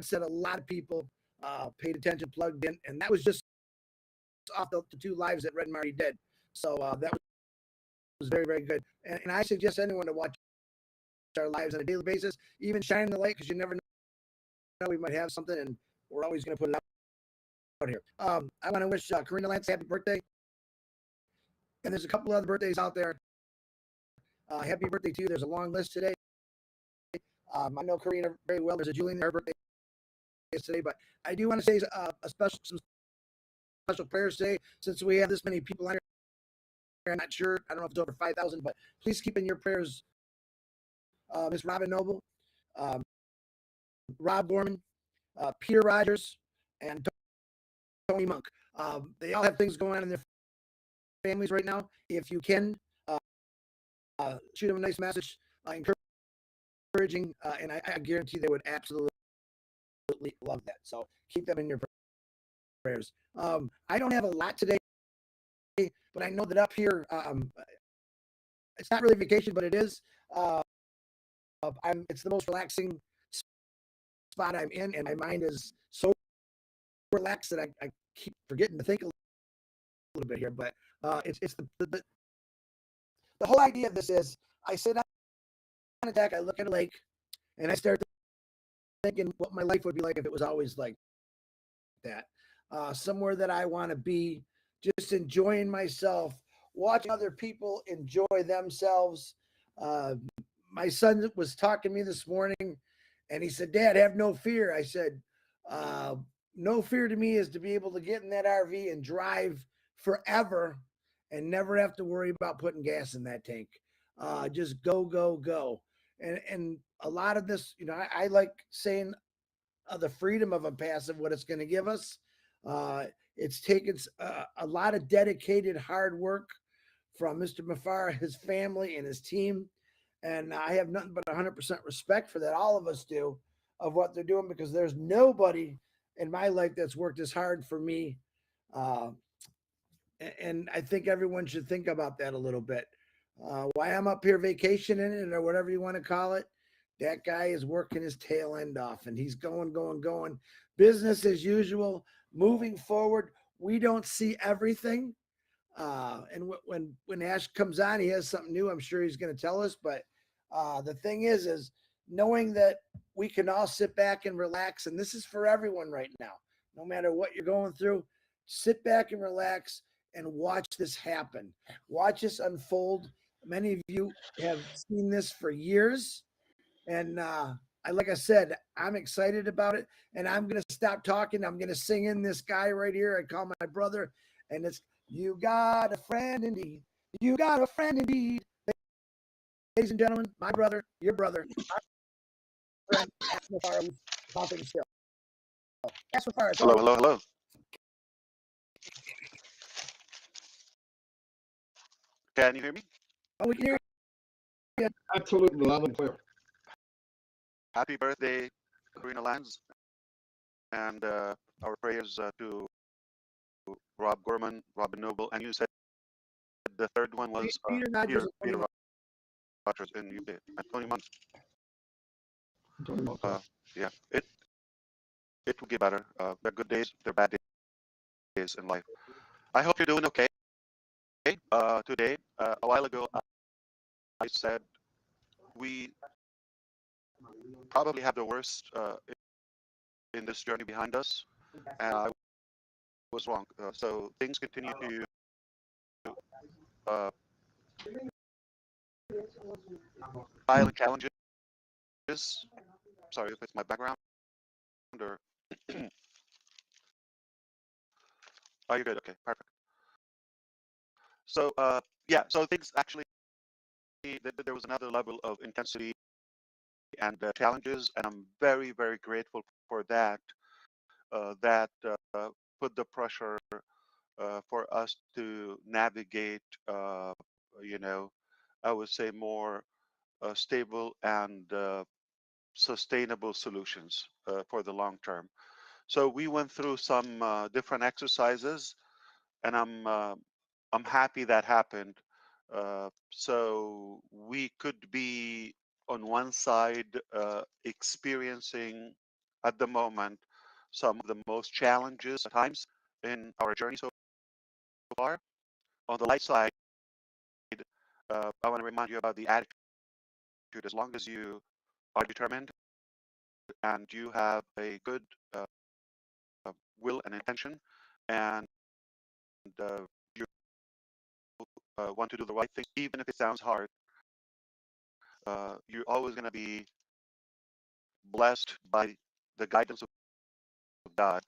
said, a lot of people paid attention, plugged in, and that was just off the 2 lives that Red and Marty did. So that was very, very good. And I suggest anyone to watch our lives on a daily basis, even shining the light, because you never know, we might have something, and we're always going to put it out here. I want to wish Karina Lance happy birthday. And there's a couple other birthdays out there. Happy birthday to you. There's a long list today. I know Karina very well. There's a Julian, her birthday is today, but I do want to say some special prayers today, since we have this many people on here. I'm not sure. I don't know if it's over 5,000, but please keep in your prayers Miss Robin Noble, Rob Gorman, Peter Rogers, and Tony Monk. They all have things going on in their families right now. If you can, shoot them a nice message, encouraging, and I guarantee they would absolutely love that. So keep them in your prayers. I don't have a lot today, but I know that up here, it's not really vacation, but it is. It's the most relaxing spot I'm in, and my mind is so relaxed that I keep forgetting to think a little bit here. But it's the whole idea of this is I sit on a deck, I look at a lake, and I start thinking what my life would be like if it was always like that. Somewhere that I want to be, just enjoying myself, watching other people enjoy themselves. My son was talking to me this morning, and he said, "Dad, have no fear." I said, "No fear to me is to be able to get in that RV and drive forever and never have to worry about putting gas in that tank. Just go, go, go." And a lot of this, I like saying the freedom of ONPASSIVE, what it's going to give us. It's taken a lot of dedicated hard work from Mr. Mufareh, his family, and his team. And I have nothing but 100% respect for that. All of us do, of what they're doing, because there's nobody in my life that's worked as hard for me. And I think everyone should think about that a little bit. Why I'm up here vacationing, or whatever you want to call it, that guy is working his tail end off, and he's going, going, going. Business as usual, moving forward. We don't see everything. And when Ash comes on, he has something new. I'm sure he's going to tell us. But the thing is knowing that we can all sit back and relax. And this is for everyone right now. No matter what you're going through, sit back and relax and watch this happen. Watch this unfold. Many of you have seen this for years. And like I said, I'm excited about it. And I'm going to stop talking. I'm going to sing in this guy right here. I call my brother. And it's, "You got a friend indeed. You got a friend indeed." Ladies and gentlemen, my brother, your brother, our friend, Amplify, talking still. Amplify. Hello, hello, hello. Can you hear me? Oh, we can hear you. Absolutely loud and clear. Happy birthday, Karina Lands, and our prayers to Rob Gorman, Robin Noble, and you said the third one was Peter Rogers in UK, and Tony Monk. Yeah, it will get better. They're good days, they're bad days in life. I hope you're doing okay. Today, a while ago, I said we probably have the worst in this journey behind us, and I was wrong. So things continue to violent challenges. Sorry if it's my background or. Oh, you're good. Okay, perfect. So yeah, so things actually, there was another level of intensity and challenges, and I'm very, very grateful for that. That put the pressure for us to navigate, I would say more stable and sustainable solutions for the long term. So we went through some different exercises, and I'm happy that happened. So we could be on one side experiencing at the moment some of the most challenges at times in our journey so far. On the light side, I want to remind you about the attitude. As long as you are determined and you have a good uh, will and intention, and you want to do the right thing, even if it sounds hard, you're always going to be blessed by the guidance of God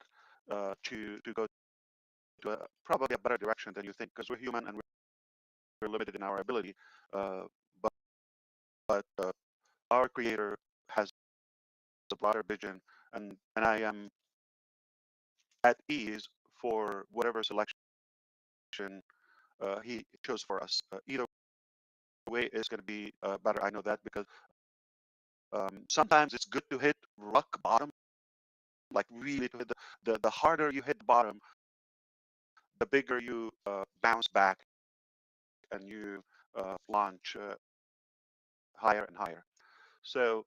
to go to probably a better direction than you think, because we're human and we're limited in our ability. Uh, but our Creator has a broader vision, and I am at ease for whatever selection He chose for us. Either way is going to be better. I know that because sometimes it's good to hit rock bottom, like really to hit the harder you hit the bottom, the bigger you bounce back and you launch higher and higher. So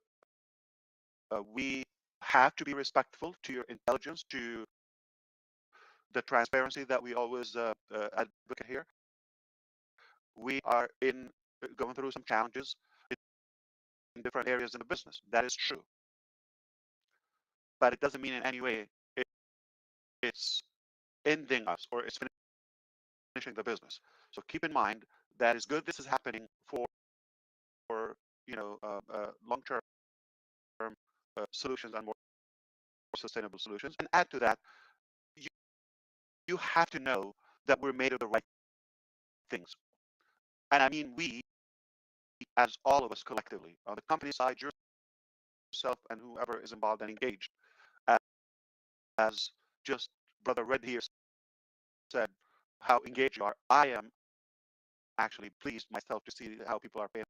we have to be respectful to your intelligence, to the transparency that we always advocate here. We are going through some challenges in different areas in the business. That is true, but it doesn't mean in any way it's ending us or it's finishing the business. So keep in mind that it's good this is happening for long-term solutions and more sustainable solutions. And add to that, you, you have to know that we're made of the right things. And I mean we, as all of us collectively, on the company side, yourself and whoever is involved and engaged, as just Brother Red here said, how engaged you are. I am actually pleased myself to see how people are paying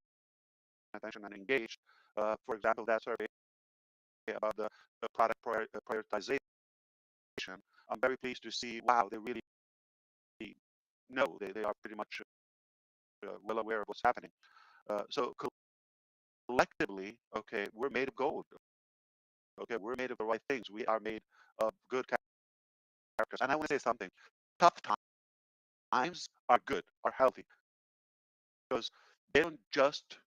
attention and engaged. For example, that survey about the product prioritization, I'm very pleased to see, wow, they really know, they are pretty much well aware of what's happening. So collectively, okay, we're made of gold. Okay, we're made of the right things. We are made of good characters. And I want to say something. Tough times are good, are healthy, because they don't just,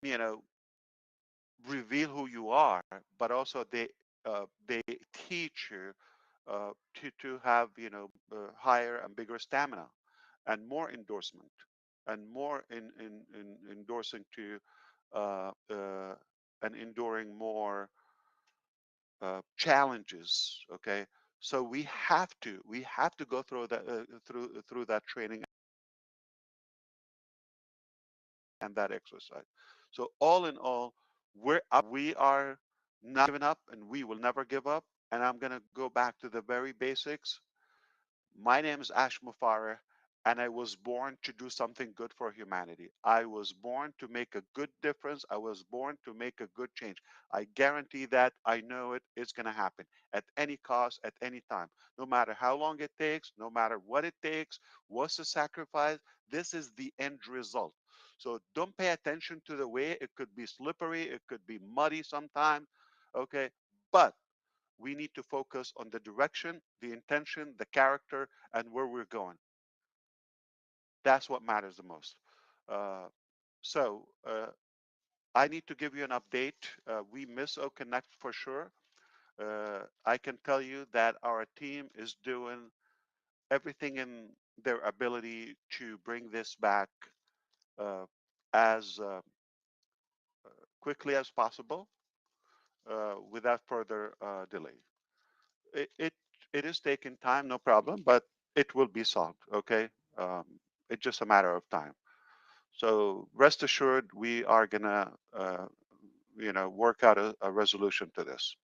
you know, reveal who you are, but also they teach you to have higher and bigger stamina, and more endorsement, and more in endorsing to and enduring more challenges. Okay, so we have to go through that through that training and that exercise. So all in all, we are not giving up, and we will never give up. And I'm going to go back to the very basics. My name is Ash Mufareh, and I was born to do something good for humanity. I was born to make a good difference. I was born to make a good change. I guarantee that. I know it. It's going to happen at any cost, at any time, no matter how long it takes, no matter what it takes, what's the sacrifice. This is the end result. So don't pay attention to the way. It could be slippery, it could be muddy sometimes. Okay, but we need to focus on the direction, the intention, the character, and where we're going. That's what matters the most. Uh, so I need to give you an update. We miss OConnect for sure. I can tell you that our team is doing everything in their ability to bring this back uh, as quickly as possible without further delay. It it is taking time, no problem, but it will be solved. Okay, um, it's just a matter of time. So rest assured, we are gonna work out a resolution to this.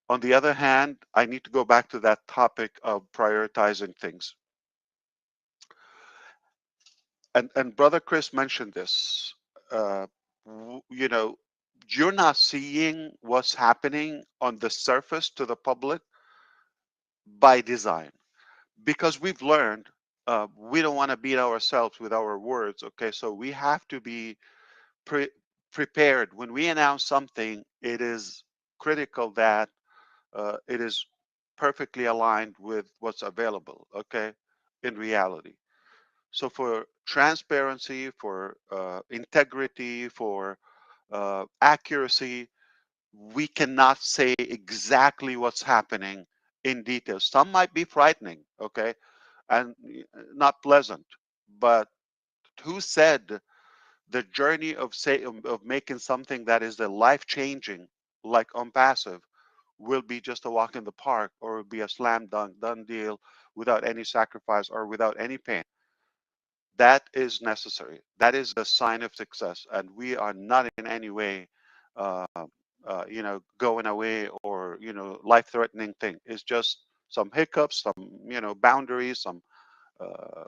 On the other hand, I need to go back to that topic of prioritizing things. And Brother Chris mentioned this. Uh, you know, you're not seeing what's happening on the surface to the public by design, because we've learned we don't want to beat ourselves with our words. Okay, so we have to be prepared. When we announce something, it is critical that it is perfectly aligned with what's available, okay, in reality. So for transparency, for integrity, for accuracy, we cannot say exactly what's happening in detail. Some might be frightening, okay, and not pleasant, but who said the journey of making something that is a life changing like ONPASSIVE will be just a walk in the park or will be a slam dunk done deal without any sacrifice or without any pain? That is necessary. That is the sign of success, and we are not in any way uh, going away or life-threatening thing. It's just some hiccups, some boundaries, some uh,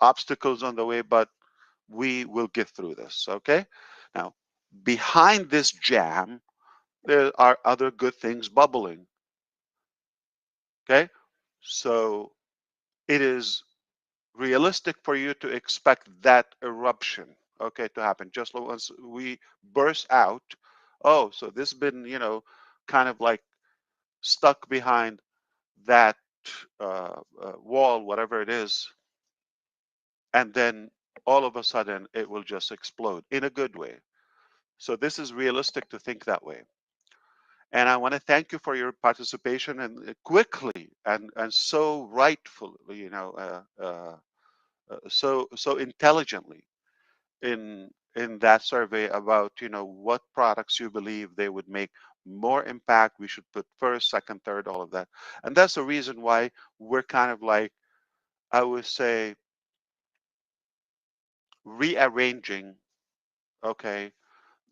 obstacles on the way, but we will get through this. Okay. Now, behind this jam, there are other good things bubbling. Okay. So it is realistic for you to expect that eruption, okay, to happen. Just once we burst out, oh, so this has been, kind of like stuck behind that wall, whatever it is, and then all of a sudden it will just explode in a good way. So this is realistic to think that way. And I want to thank you for your participation and quickly and so rightfully, so intelligently in that survey about what products you believe they would make more impact. We should put first, second, third, all of that, and that's the reason why we're kind of like, I would say, rearranging, okay,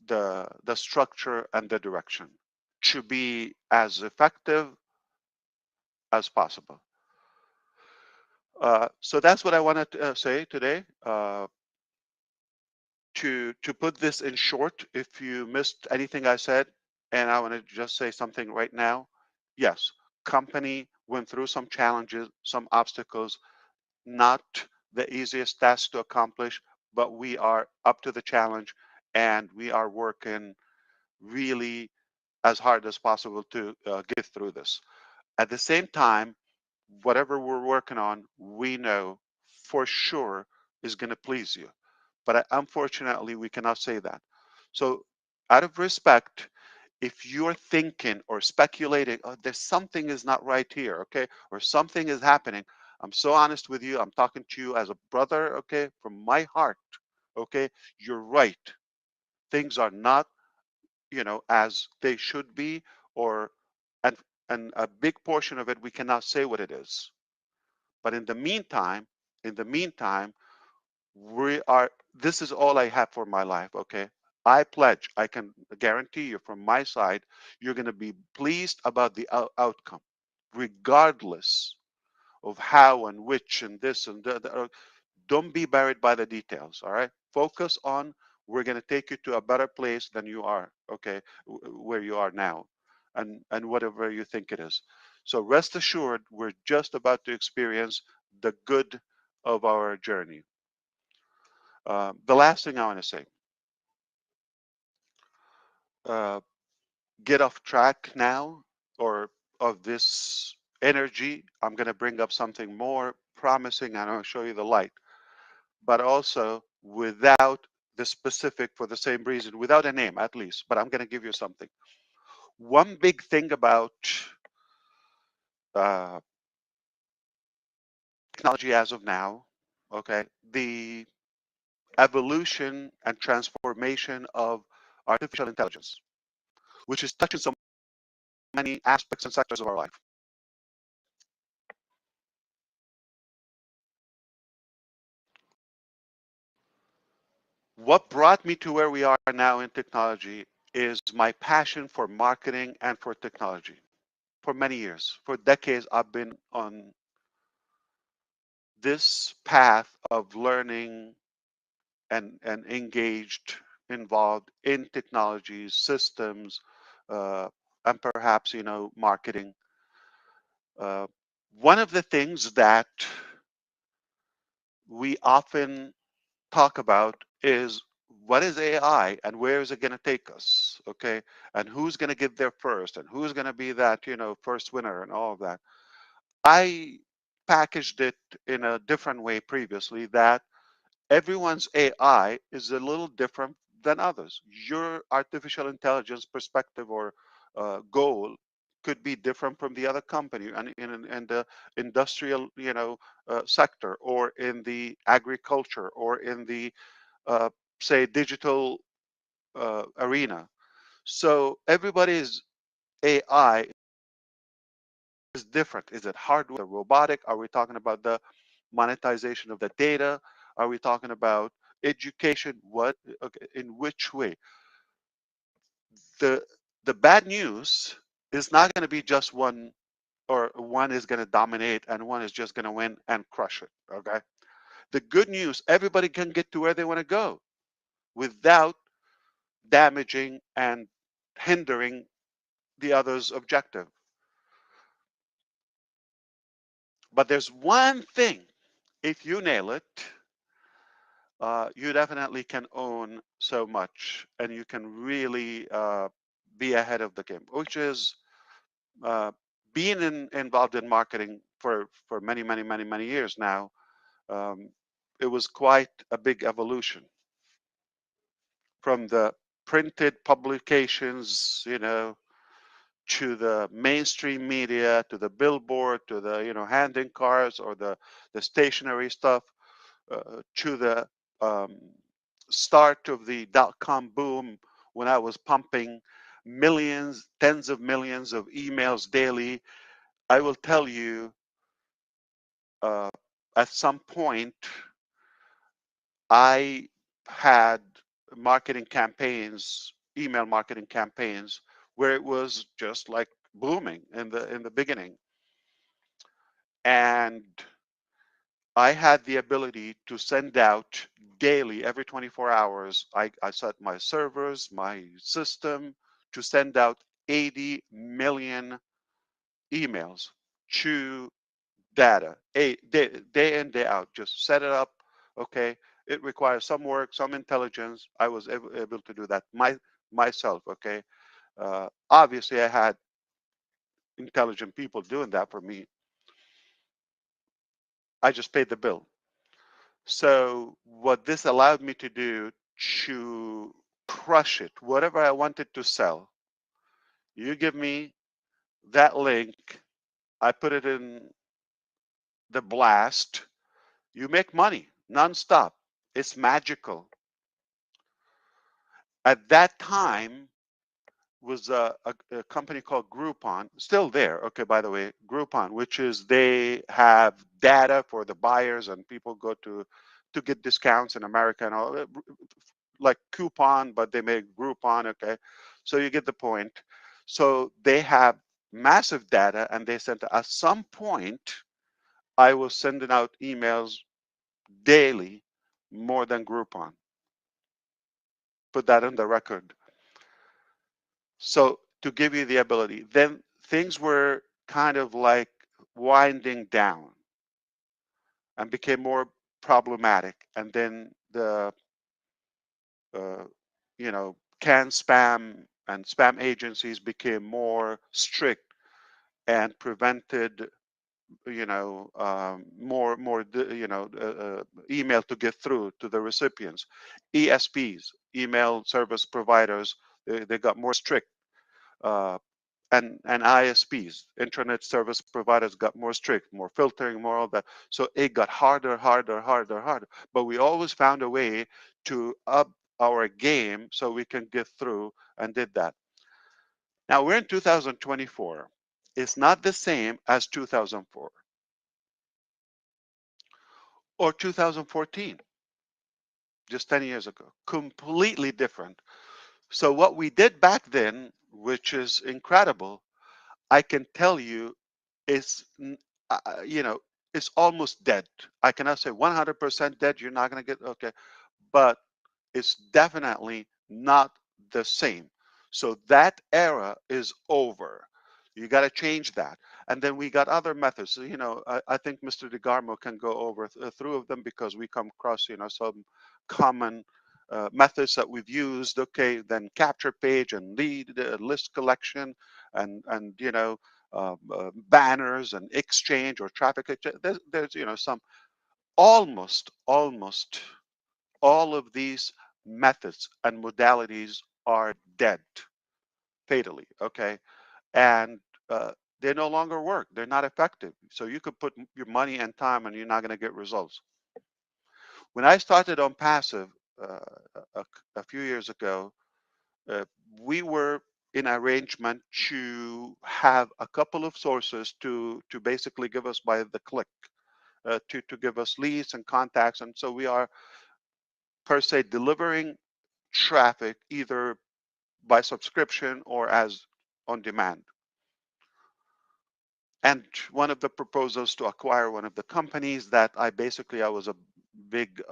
the structure and the direction to be as effective as possible. So that's what I wanted to say today. To put this in short, if you missed anything I said, and I want to just say something right now, yes, company went through some challenges, some obstacles, not the easiest task to accomplish, but we are up to the challenge and we are working really as hard as possible to get through this. At the same time, whatever we're working on, we know for sure is going to please you. But unfortunately, we cannot say that. So, out of respect, if you're thinking or speculating, oh, there's something is not right here, okay, or something is happening, I'm so honest with you. I'm talking to you as a brother, okay, from my heart, okay. You're right. Things are not, as they should be, or and and a big portion of it we cannot say what it is. But in the meantime, we are. This is all I have for my life. Okay, I pledge. I can guarantee you from my side, you're going to be pleased about the outcome, regardless of how and which and this and that. Don't be buried by the details. All right, focus on. We're going to take you to a better place than you are. Okay, where you are now, and whatever you think it is. So rest assured, we're just about to experience the good of our journey. The last thing I want to say, uh, get off track now, or of this energy. I'm going to bring up something more promising, and I'll show you the light, but also without the specific, for the same reason, without a name at least, but I'm going to give you something. One big thing about uh, technology as of now, okay, the evolution and transformation of artificial intelligence, which is touching so many aspects and sectors of our life. What brought me to where we are now in technology is my passion for marketing and for technology. For many years, for decades, I've been on this path of learning and engaged, involved in technologies, systems, uh, and perhaps, marketing. Uh, One of the things that we often talk about is what is AI and where is it going to take us? Okay. And who's going to get there first and who's going to be that, first winner and all of that. I packaged it in a different way previously that everyone's AI is a little different than others. Your artificial intelligence perspective or goal could be different from the other company and in the industrial, sector or in the agriculture or in the, uh, say, digital arena. So everybody's AI is different. Is it hardware, robotic? Are we talking about the monetization of the data? Are we talking about education? What? Okay, in which way? The the bad news is not going to be just one, or one is going to dominate and one is just going to win and crush it. Okay. The good news, everybody can get to where they want to go without damaging and hindering the other's objective. But there's one thing, if you nail it, you definitely can own so much and you can really be ahead of the game, which is uh, being involved in marketing for many, many, many, many years now. Um, it was quite a big evolution from the printed publications, to the mainstream media, to the billboard, to the, handing cars or the stationary stuff, to the um, start of the dot-com boom when I was pumping millions, tens of millions of emails daily. I will tell you, uh, at some point, I had marketing campaigns, email marketing campaigns, where it was just like booming in the beginning, and I had the ability to send out daily, every 24 hours. I set my servers, my system to send out 80 million emails to data, day in, day out. Just set it up. Okay. It requires some work, some intelligence. I was able to do that myself. Okay. Obviously, I had intelligent people doing that for me. I just paid the bill. So what this allowed me to do to crush it, whatever I wanted to sell, you give me that link, I put it in the blast, you make money nonstop. It's magical. At that time was a company called Groupon, still there. Okay, by the way, Groupon, which is they have data for the buyers and people go to get discounts in America and all, like coupon, but they make Groupon. Okay, so you get the point. So they have massive data, and they sent at some point I was sending out emails daily more than Groupon. Put that on the record. So to give you the ability, then things were kind of like winding down and became more problematic. And then the uh, canned spam and spam agencies became more strict and prevented more email to get through to the recipients. ESPs, email service providers, they got more strict. uh, and ISPs, internet service providers, got more strict, more filtering, more all that. So it got harder, harder, harder, harder. But we always found a way to up our game so we can get through, and did that. Now we're in 2024. It's not the same as 2004 or 2014, just 10 years ago. Completely different. So what we did back then, which is incredible, I can tell you, is it's almost dead. I cannot say 100% dead. You're not going to get, okay, but it's definitely not the same. So that era is over. You got to change that. And then we got other methods. So, I think Mr. DeGarmo can go over through of them because we come across, some common methods that we've used, okay, then capture page and lead list collection and banners and exchange or traffic exchange. There's some almost all of these methods and modalities are dead fatally, okay, and they no longer work. They're not effective. So you could put your money and time and you're not going to get results. When I started on Passive a few years ago, uh, we were in arrangement to have a couple of sources to basically give us by the click, to give us leads and contacts. And so we are per se delivering traffic either by subscription or as on demand. And one of the proposals to acquire one of the companies that I was a big,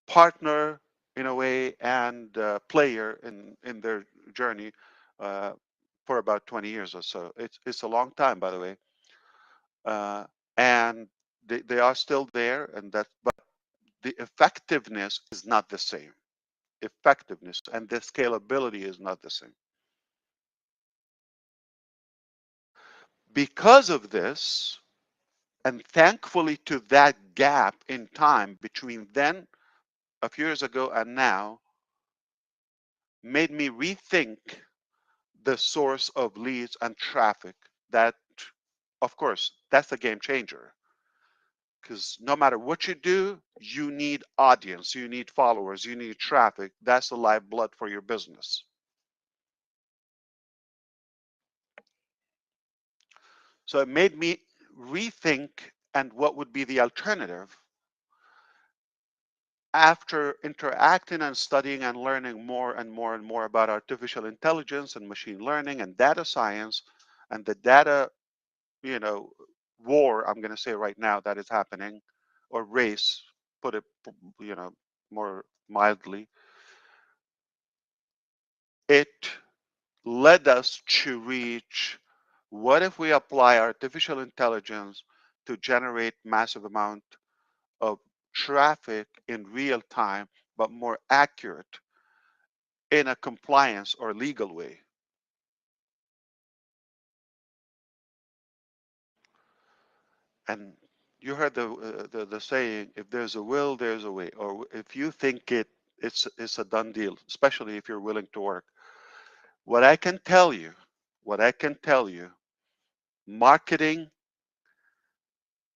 partner in a way and player in their journey uh, for about 20 years or so. It's a long time, by the way, and they are still there, and that but the effectiveness is not the same. Effectiveness and the scalability is not the same. Because of this, and thankfully to that gap in time between then, a few years ago, and now, made me rethink the source of leads and traffic. That, of course, that's a game changer. Because no matter what you do, you need audience, you need followers, you need traffic. That's the lifeblood for your business. So it made me rethink and what would be the alternative after interacting and studying and learning more and more and more about artificial intelligence and machine learning and data science and the data, you know, war, I'm going to say right now that is happening, or race, put it, more mildly, it led us to reach, what if we apply artificial intelligence to generate massive amount of traffic in real time, but more accurate in a compliance or legal way? And you heard the saying, if there's a will, there's a way. Or if you think it's a done deal, especially if you're willing to work. What I can tell you, what I can tell you, marketing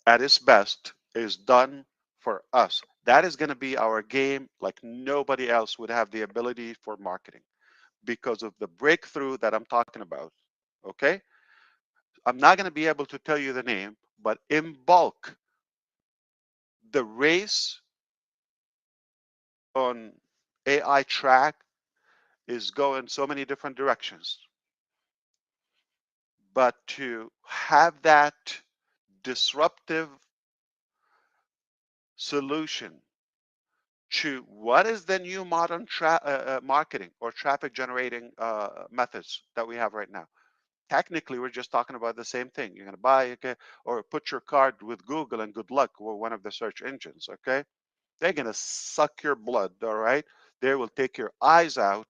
at its best is done for us. That is going to be our game like nobody else would have the ability for marketing because of the breakthrough that I'm talking about. Okay? I'm not going to be able to tell you the name, but in bulk, the race on AI track is going so many different directions. But to have that disruptive solution to what is the new modern marketing or traffic generating methods that we have right now. Technically, we're just talking about the same thing. You're going to buy, okay, or put your card with Google and good luck or one of the search engines, okay? They're going to suck your blood, all right? They will take your eyes out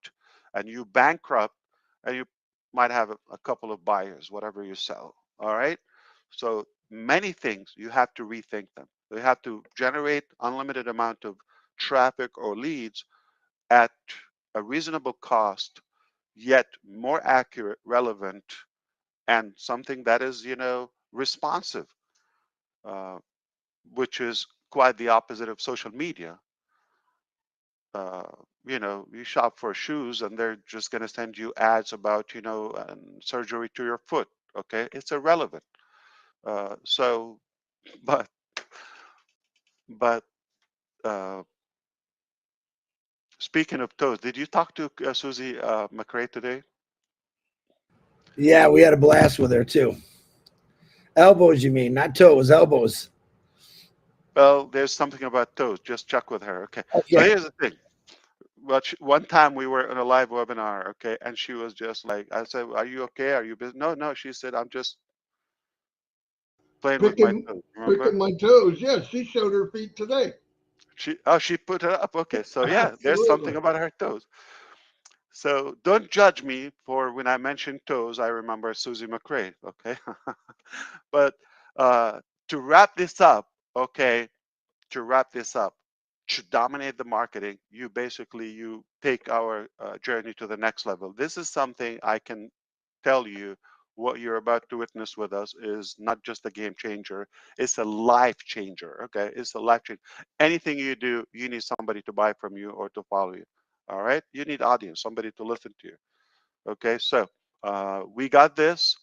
and you bankrupt and you might have a couple of buyers, whatever you sell, all right? So many things, you have to rethink them. You have to generate unlimited amount of traffic or leads at a reasonable cost, yet more accurate, relevant, and something that is, responsive, uh, which is quite the opposite of social media. uh, you shop for shoes and they're just going to send you ads about, surgery to your foot. Okay, it's irrelevant. So, but but uh, speaking of toes, did you talk to Susie McRae today? Yeah, we had a blast with her too. Elbows, you mean, not toes, elbows. Well, there's something about toes. Just check with her. Okay. So Okay. here's the thing. Well, one time we were in a live webinar, okay, and she was just like, I said, "Are you okay? Are you busy?" No, no. She said, "I'm just playing with my Picking toes." Remember? picking my toes. Yeah, she showed her feet today. She put it up. Okay, so yeah, there's something Absolutely. about her toes. So don't judge me for when I mention toes, I remember Susie McRae. Okay, but uh, to wrap this up, okay, to wrap this up, to dominate the marketing, you take our journey to the next level. This is something I can tell you. What you're about to witness with us is not just a game changer, it's a life changer. Okay, it's a life changer. Anything you do, you need somebody to buy from you or to follow you. All right, you need audience, somebody to listen to you. Okay, so we got this.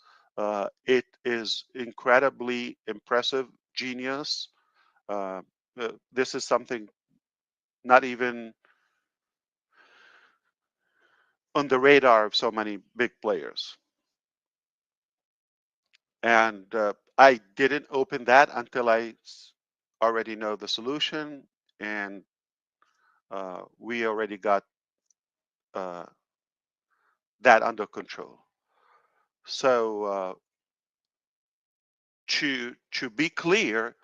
It is incredibly impressive, genius. uh, this is something not even on the radar of so many big players. And I didn't open that until I already know the solution, and we already got uh, that under control. So to be clear,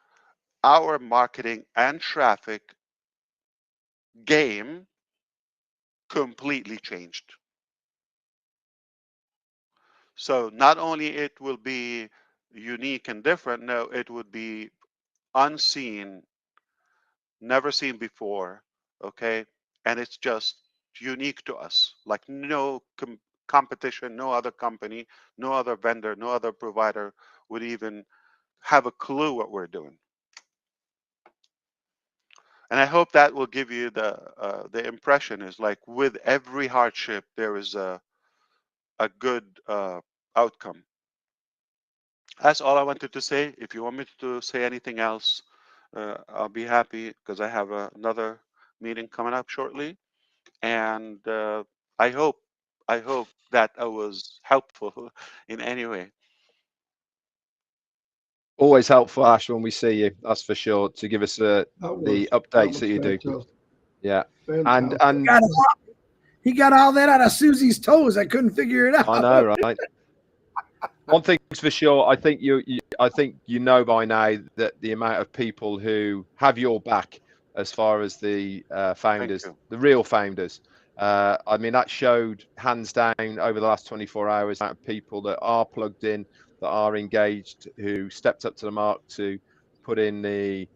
our marketing and traffic game completely changed. So not only it will be unique and different, no, it would be unseen, never seen before, okay? And it's just unique to us, like no competition, no other company, no other vendor, no other provider would even have a clue what we're doing. And I hope that will give you the impression is like with every hardship, there is a good outcome. That's all I wanted to say. If you want me to say anything else, I'll be happy because I have another meeting coming up shortly. And I hope I hope that I was helpful in any way. Always helpful, Ash, when we see you. That's for sure. To give us the That updates was that you do. fantastic. Yeah, Fantastic. and He got all that out of Susie's toes. I couldn't figure it out. I know, right? One thing's for sure. I think I think you know by now that the amount of people who have your back, as far as the Thank founders, you. the real founders. I mean, that showed hands down over the last 24 hours the amount of people that are plugged in, that are engaged, who stepped up to the mark to put in the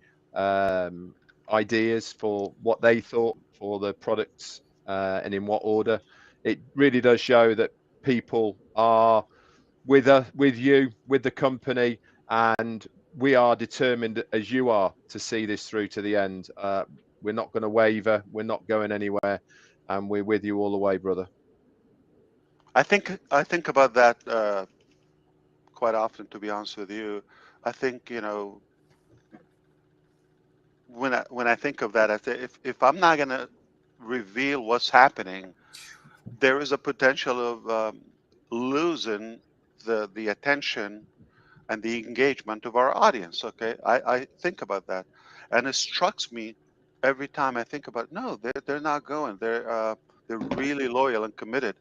ideas for what they thought for the products and in what order. It really does show that people are with you, with the company, and we are determined as you are to see this through to the end. We're not going to waver. We're not going anywhere, and we're with you all the way, brother. I think about that quite often. To be honest with you, I think when I think of that, I say if I'm not gonna reveal what's happening, there is a potential of losing the attention and the engagement of our audience. Okay, I think about that, and it strikes me every time I think about. No, they're not going. They're really loyal and committed.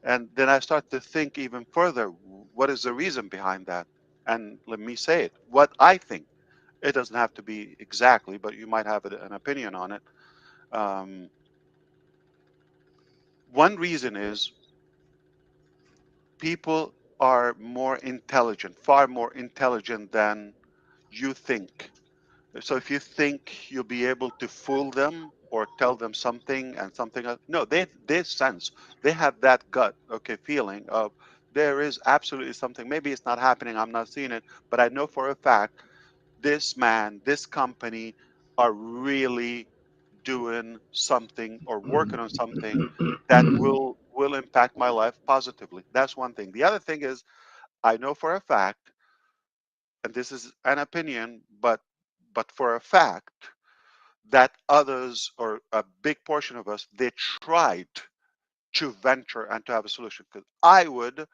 And then I start to think even further. What is the reason behind that? And let me say it. What I think. It doesn't have to be exactly, but you might have an opinion on it. Um, one reason is people are more intelligent, far more intelligent than you think. So if you think you'll be able to fool them or tell them something and something else, no, they sense, they have that gut, okay, feeling of there is absolutely something. Maybe it's not happening, I'm not seeing it, but I know for a fact this man, this company are really doing something or working on something that will impact my life positively. That's one thing. The other thing is I know for a fact, and this is an opinion, but for a fact that others or a big portion of us, they tried to venture and to have a solution. Because I would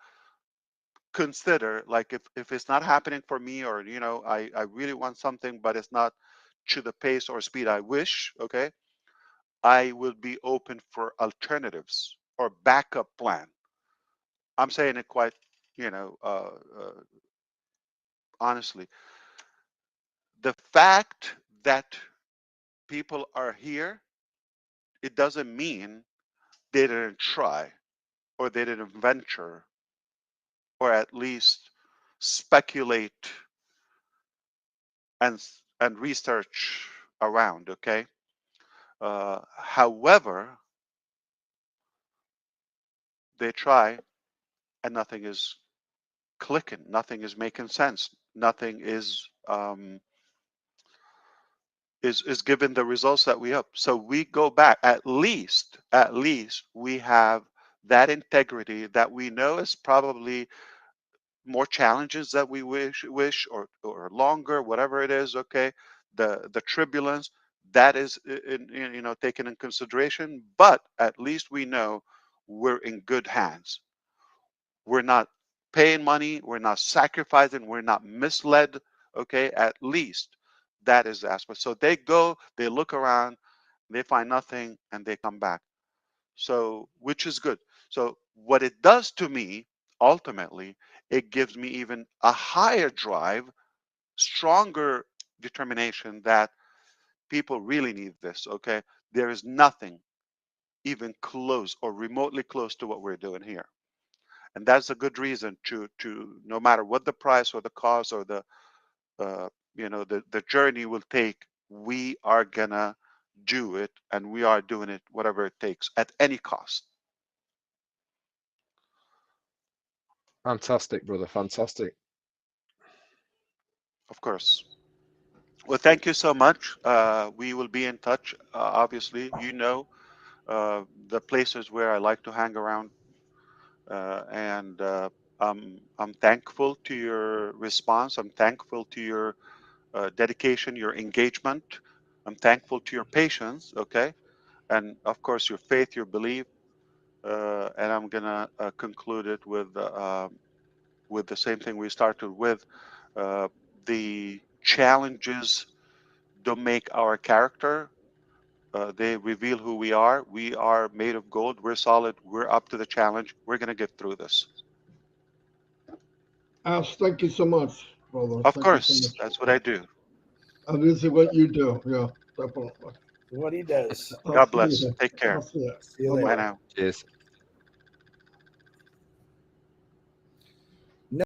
consider, like, if it's not happening for me, or I really want something but it's not to the pace or speed I wish, okay, I will be open for alternatives or backup plan. I'm saying it quite you know uh, uh, honestly. The fact that people are here, it doesn't mean they didn't try or they didn't venture or at least speculate and research around. Okay. However, they try and nothing is clicking, nothing is making sense, nothing is given the results that we have. So we go back, at least we have that integrity that we know is probably more challenges that we wish or longer, whatever it is. Okay. The turbulence that is taken in consideration, but at least we know we're in good hands. We're not paying money, we're not sacrificing, we're not misled. Okay. At least that is the aspect. So they go, they look around, they find nothing, and they come back. So, which is good. So what it does to me, ultimately, it gives me even a higher drive, stronger determination that people really need this. Okay. There is nothing even close or remotely close to what we're doing here. And that's a good reason to no matter what the price or the cost or the the journey will take, we are gonna do it, and we are doing it whatever it takes at any cost. Fantastic, brother. Fantastic. Of course. Well, thank you so much. We will be in touch. Obviously, the places where I like to hang around, and I'm thankful to your response. I'm thankful to your dedication, your engagement. I'm thankful to your patience. Okay, and of course your faith, your belief. And I'm gonna conclude it with the same thing we started with. Uh, the challenges don't make our character. They reveal who we are. We are made of gold. We're solid. We're up to the challenge. We're gonna get through this. Ash, thank you so much, brother. Of Thank you so course, much. that's what I do. And this is what you do. Yeah, definitely. What he does. I'll God see bless. you. Take care. I'll see you. See you Bye-bye. Bye later. now. Cheers.